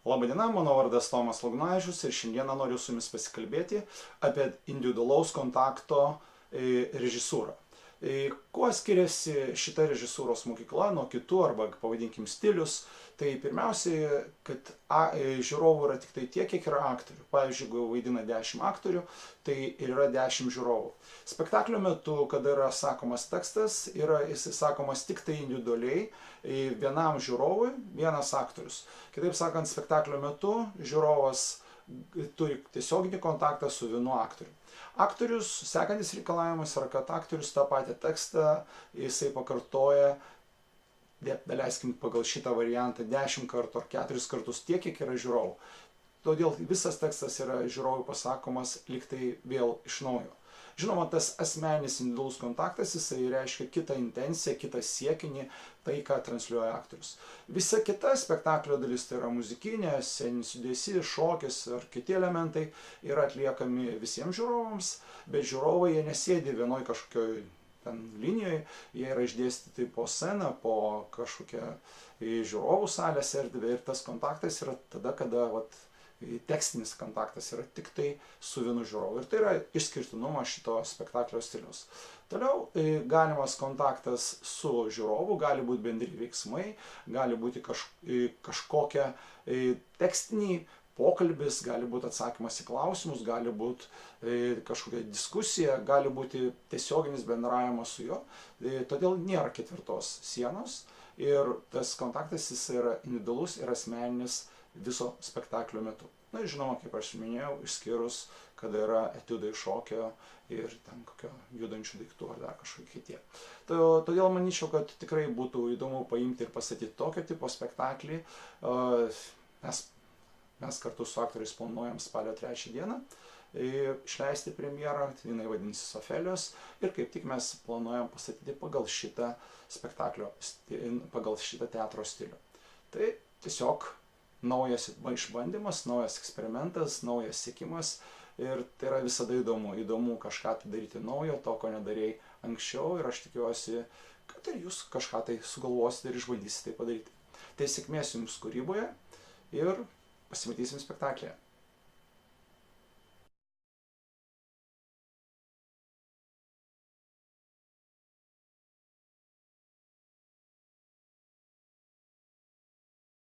Labadiena, mano vardas Tomas Lugnavičius ir šiandieną noriu su jumis pasikalbėti apie individualaus kontakto režisūrą. Kuo skiriasi šita režisūros mokykla nuo kitų, arba pavadinkim stilius, tai pirmiausiai, kad žiūrovų yra tik tai tiek, kiek yra aktorių. Pavyzdžiui, jeigu vaidina 10 aktorių, tai ir yra 10 žiūrovų. Spektaklio metu, kada yra sakomas tekstas, jis sakomas tik tai individualiai, vienam žiūrovui, vienas aktorius. Kitaip sakant, spektaklio metu žiūrovas turi tiesioginį kontaktą su vienu aktoriu. Aktorius, sekantis reikalavimas yra, kad aktorius tą patį tekstą jisai pakartoja, daleiskim pagal šitą variantą 10 kartų ar 4 kartus tiek, kiek yra žiūrovų. Todėl visas tekstas yra žiūrovui pasakomas lyg tai vėl iš naujo. Žinoma, tas asmeninis individualus kontaktas, jisai reiškia kitą intenciją, kitą siekinį, tai, ką transliuoja aktorius. Visa kita spektaklio dalis, tai yra muzikinė, sceninis judesys, šokis ar kiti elementai, yra atliekami visiems žiūrovams, bet žiūrovai jie nesėdi vienoj kažkokioj linijoje, jie yra išdėstyti po sceną, po kažkokią žiūrovų salės erdvę ir tas kontaktas yra tada, kada tekstinis kontaktas yra tik tai su vienu žiūrovu. Ir tai yra išskirtinumas šito spektaklio stiliaus. Toliau galimas kontaktas su žiūrovu, gali būti bendri veiksmai, gali būti kažkokia tekstiniai pokalbis, gali būti atsakymas į klausimus, gali būti kažkokia diskusija, gali būti tiesioginis bendravimas su juo. Todėl nėra ketvirtos sienos ir tas kontaktas jis yra individualus ir asmeninis viso spektaklio metu. Na, žinoma, kaip aš minėjau, išskyrus, kada yra etiudai šokio ir ten kokio judančių daiktų ar dar kažkokie kitie. Todėl manyčiau, kad tikrai būtų įdomu paimti ir pastatyti tokio tipo spektaklį. Mes kartu su aktoriais planuojam spalio 3 dieną išleisti premjerą, jinai vadinsis Ofelijos, ir kaip tik mes planuojam pastatyti pagal šitą spektaklio, pagal šitą teatro stilių. Tai tiesiog naujas išbandymas, naujas eksperimentas, naujas siekimas ir tai yra visada įdomu. Įdomu kažką tai daryti naujo, to, ko nedarėjai anksčiau ir aš tikiuosi, kad ir jūs kažką tai sugalvosite ir išbandysite tai padaryti. Tai sėkmės jums kūryboje ir pasimatysim spektaklėje.